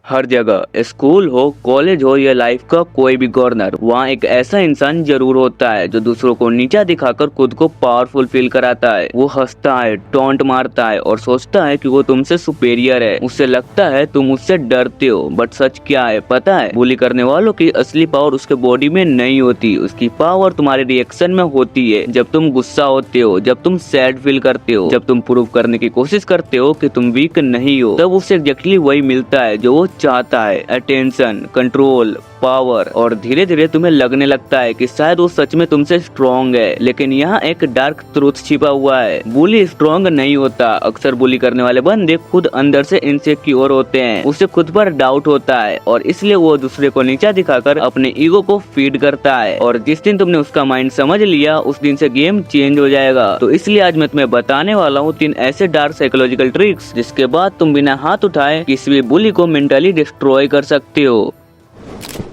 हर जगह, स्कूल हो, कॉलेज हो या लाइफ का कोई भी कॉर्नर, वहाँ एक ऐसा इंसान जरूर होता है जो दूसरों को नीचा दिखाकर खुद को पावरफुल फील कराता है। वो हंसता है, टॉन्ट मारता है और सोचता है कि वो तुमसे सुपेरियर है। उससे लगता है तुम उससे डरते हो, बट सच क्या है पता है? बुली करने वालों की असली पावर उसके बॉडी में नहीं होती, उसकी पावर तुम्हारे रिएक्शन में होती है। जब तुम गुस्सा होते हो, जब तुम सैड फील करते हो, जब तुम प्रूव करने की कोशिश करते हो कि तुम वीक नहीं हो, तब उसे एग्जैक्टली वही मिलता है जो वो चाहता है, अटेंशन, कंट्रोल, पावर। और धीरे धीरे तुम्हें लगने लगता है कि शायद वो सच में तुमसे स्ट्रॉन्ग है। लेकिन यहाँ एक डार्क ट्रूथ छिपा हुआ है, बुली स्ट्रॉन्ग नहीं होता। अक्सर बुली करने वाले बंदे खुद अंदर से इनसिक्योर होते हैं, उसे खुद पर डाउट होता है और इसलिए वो दूसरे को नीचा दिखाकर अपने ईगो को फीड करता है। और जिस दिन तुमने उसका माइंड समझ लिया, उस दिन से गेम चेंज हो जाएगा। तो इसलिए आज मैं तुम्हें बताने वाला हूँ 3 ऐसे डार्क साइकोलॉजिकल ट्रिक्स जिसके बाद तुम बिना हाथ उठाए किसी भी बुली को मेंटली डिस्ट्रॉय कर सकते हो।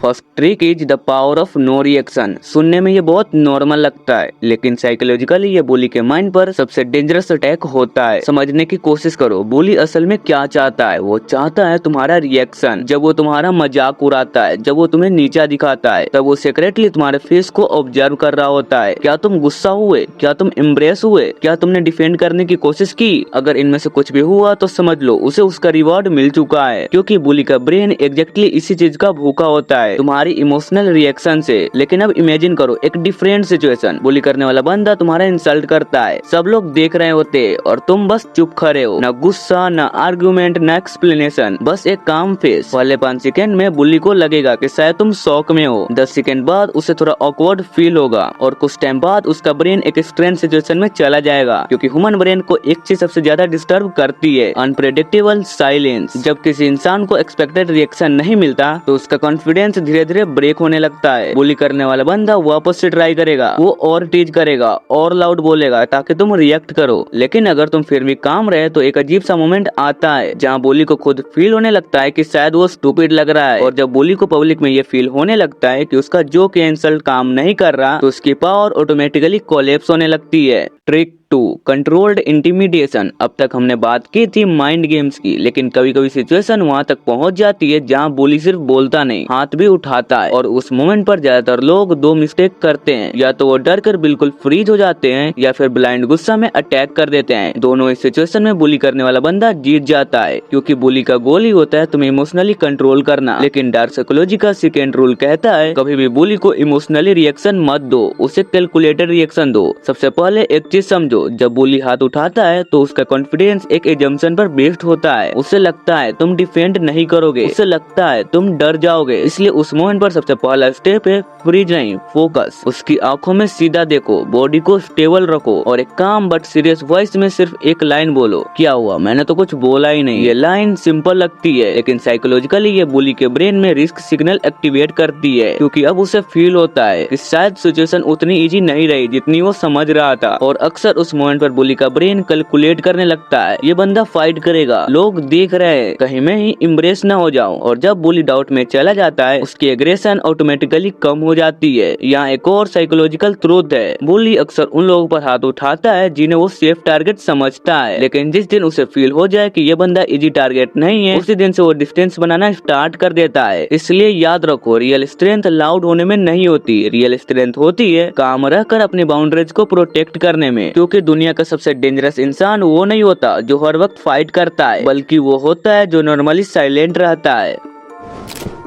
First trick is the power of no reaction. सुनने में ये बहुत नॉर्मल लगता है, लेकिन साइकोलॉजिकली ये बुली के माइंड पर सबसे डेंजरस अटैक होता है। समझने की कोशिश करो, बुली असल में क्या चाहता है। वो चाहता है तुम्हारा रिएक्शन। जब वो तुम्हारा मजाक उड़ाता है, जब वो तुम्हें नीचा दिखाता है, तब वो सीक्रेटली तुम्हारे फेस को ऑब्जर्व कर रहा होता है। क्या तुम गुस्सा हुए? क्या तुम इम्प्रेस हुए? क्या तुमने डिफेंड करने की कोशिश की? अगर इनमें से कुछ भी हुआ तो समझ लो उसे उसका रिवॉर्ड मिल चुका है, क्योंकि बुली का ब्रेन एग्जैक्टली इसी चीज का भूखा होता है, तुम्हारी इमोशनल रिएक्शन से। लेकिन अब इमेजिन करो एक डिफरेंट सिचुएशन। बुली करने वाला बंदा तुम्हारा इंसल्ट करता है, सब लोग देख रहे होते हैं और तुम बस चुप खड़े हो। न गुस्सा, न आर्गुमेंट, न एक्सप्लेनेशन, बस एक काम फेस। पहले 5 सेकंड में बुली को लगेगा कि शायद तुम शॉक में हो। 10 सेकंड बाद उसे थोड़ा ऑकवर्ड फील होगा और कुछ टाइम बाद उसका ब्रेन एक स्ट्रेंज सिचुएशन में चला जाएगा, क्योंकि ह्यूमन ब्रेन को एक चीज सबसे ज्यादा डिस्टर्ब करती है, अनप्रेडिक्टेबल साइलेंस। जब किसी इंसान को एक्सपेक्टेड रिएक्शन नहीं मिलता तो उसका कॉन्फिडेंस धीरे धीरे ब्रेक होने लगता है। बुली करने वाला बंदा वापस से ट्राई करेगा, वो और टीज करेगा और लाउड बोलेगा ताकि तुम रिएक्ट करो। लेकिन अगर तुम फिर भी काम रहे तो एक अजीब सा मोमेंट आता है जहाँ बुली को खुद फील होने लगता है कि शायद वो स्टूपिड लग रहा है। और जब बुली को पब्लिक में ये फील होने लगता है कि उसका जो कि इंसल्ट काम नहीं कर रहा, तो उसकी पावर ऑटोमेटिकली कोलैप्स होने लगती है। Trick 2, controlled intimidation. अब तक हमने बात की थी माइंड गेम्स की, लेकिन कभी कभी सिचुएशन वहाँ तक पहुँच जाती है जहाँ बुली सिर्फ बोलता नहीं, हाथ भी उठाता है। और उस मोमेंट पर ज्यादातर लोग 2 मिस्टेक करते हैं, या तो वो डर कर बिल्कुल फ्रीज हो जाते हैं या फिर ब्लाइंड गुस्सा में अटैक कर देते हैं। दोनों इस सिचुएशन में बुली करने वाला बंदा जीत जाता है, क्योंकि बुली का गोल ही होता है तुम्हें इमोशनली कंट्रोल करना। लेकिन डार्क साइकोलॉजी का सेकेंड रूल कहता है कभी भी बुली को इमोशनली रिएक्शन मत दो, उसे कैलकुलेटेड रिएक्शन दो। सबसे पहले एक चीज समझो, जब बुली हाथ उठाता है तो उसका कॉन्फिडेंस एक एजम्पशन पर बेस्ड होता है। उसे लगता है तुम डिफेंड नहीं करोगे, उसे लगता है तुम डर जाओगे। इसलिए उस मोमेंट पर सबसे पहला स्टेप है फ्रीज नहीं, फोकस। उसकी आंखों में सीधा देखो, बॉडी को स्टेबल रखो और एक काम बट सीरियस वॉइस में सिर्फ एक लाइन बोलो, क्या हुआ? मैंने तो कुछ बोला ही नहीं। ये लाइन सिंपल लगती है, लेकिन साइकोलॉजिकली ये बुली के ब्रेन में रिस्क सिग्नल एक्टिवेट करती है, क्योंकि अब उसे फील होता है कि शायद सिचुएशन उतनी इजी नहीं रही जितनी वो समझ रहा था। और अक्सर उस मोमेंट पर बुली का ब्रेन कैलकुलेट करने लगता है, ये बंदा फाइट करेगा, लोग देख रहे हैं, कहीं मैं ही इम्प्रेस ना हो जाऊं। और जब बुली डाउट में चला जाता है, उसकी एग्रेशन ऑटोमेटिकली कम हो जाती है। यहाँ एक और साइकोलॉजिकल ट्रूथ है, बुली अक्सर उन लोगों पर हाथ उठाता है जिन्हें वो सेफ टारगेट समझता है। लेकिन जिस दिन उसे फील हो जाए कि ये बंदा इजी टारगेट नहीं है, उसी दिन से वो डिस्टेंस बनाना स्टार्ट कर देता है। इसलिए याद रखो, रियल स्ट्रेंथ लाउड होने में नहीं होती, रियल स्ट्रेंथ होती है काम रहकर अपनी बाउंड्रीज को प्रोटेक्ट करने में। क्योंकि दुनिया का सबसे डेंजरस इंसान वो नहीं होता जो हर वक्त फाइट करता है, बल्कि वो होता है जो नॉर्मली साइलेंट रहता है।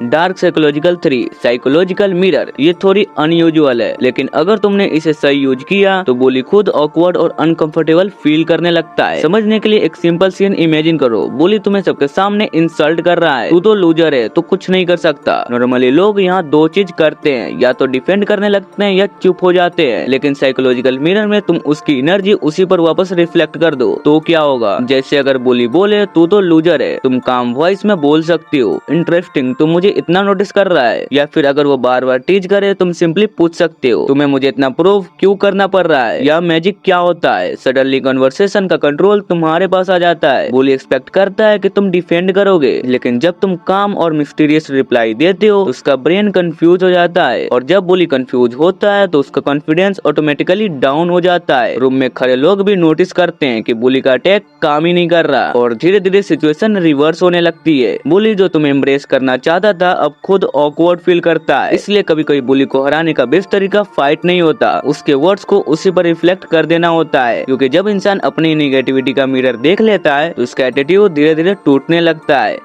Dark psychological 3, psychological mirror. ये थोड़ी अनयूजुअल है, लेकिन अगर तुमने इसे सही यूज किया तो बुली खुद ऑकवर्ड और अनकंफर्टेबल फील करने लगता है। समझने के लिए एक सिंपल सीन इमेजिन करो, बुली तुम्हें सबके सामने इंसल्ट कर रहा है, तू तो लूजर है, तो कुछ नहीं कर सकता। नॉर्मली लोग यहाँ 2 चीज करते हैं, या तो डिफेंड करने लगते हैं या चुप हो जाते हैं। लेकिन साइकोलॉजिकल मिरर में तुम उसकी एनर्जी उसी पर वापस रिफ्लेक्ट कर दो, तो क्या होगा? जैसे अगर बुली बोले तू तो लूजर है, तुम काम वॉइस में बोल सकती हो, इंटरेस्टिंग, तुम मुझे इतना नोटिस कर रहा है। या फिर अगर वो बार बार टीज करे तुम सिंपली पूछ सकते हो तुम्हें मुझे इतना प्रूफ क्यों करना पड़ रहा है, या मैजिक क्या होता है। सडनली कन्वर्सेशन का कंट्रोल तुम्हारे पास आ जाता है। बुली एक्सपेक्ट करता है कि तुम डिफेंड करोगे, लेकिन जब तुम काम और मिस्टीरियस रिप्लाई देते हो तो उसका ब्रेन कंफ्यूज हो जाता है, और जब बुली कंफ्यूज होता है तो उसका कॉन्फिडेंस ऑटोमेटिकली डाउन हो जाता है। रूम में खड़े लोग भी नोटिस करते हैं कि बुली का अटैक काम ही नहीं कर रहा, और धीरे धीरे सिचुएशन रिवर्स होने लगती है। बुली जो तुम्हें इम्प्रेस करना चाहता था अब खुद ऑकवर्ड फील करता है। इसलिए कभी कभी बुली को हराने का बेस्ट तरीका फाइट नहीं होता, उसके वर्ड्स को उसी पर रिफ्लेक्ट कर देना होता है। क्योंकि जब इंसान अपनी नेगेटिविटी का मिरर देख लेता है तो उसका एटीट्यूड धीरे धीरे टूटने लगता है।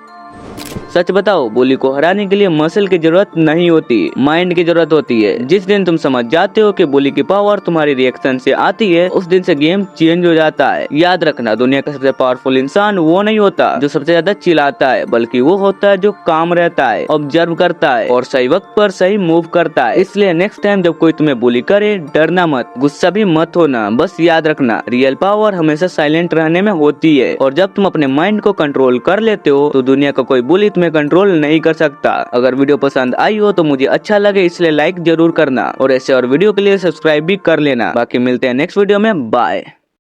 सच बताओ, बुली को हराने के लिए मसल की जरूरत नहीं होती, माइंड की जरूरत होती है। जिस दिन तुम समझ जाते हो कि बुली की पावर तुम्हारी रिएक्शन से आती है, उस दिन से गेम चेंज हो जाता है। याद रखना, दुनिया का सबसे पावरफुल इंसान वो नहीं होता जो सबसे ज्यादा चिल्लाता है, बल्कि वो होता है जो काम रहता है, ऑब्जर्व करता है और सही वक्त पर सही मूव करता है। इसलिए नेक्स्ट टाइम जब कोई तुम्हें बुली करे, डरना मत, गुस्सा भी मत होना। बस याद रखना, रियल पावर हमेशा साइलेंट रहने में होती है, और जब तुम अपने माइंड को कंट्रोल कर लेते हो तो दुनिया का कोई बुली में कंट्रोल नहीं कर सकता। अगर वीडियो पसंद आई हो तो मुझे अच्छा लगे इसलिए लाइक जरूर करना, और ऐसे और वीडियो के लिए सब्सक्राइब भी कर लेना। बाकी मिलते हैं नेक्स्ट वीडियो में, बाय।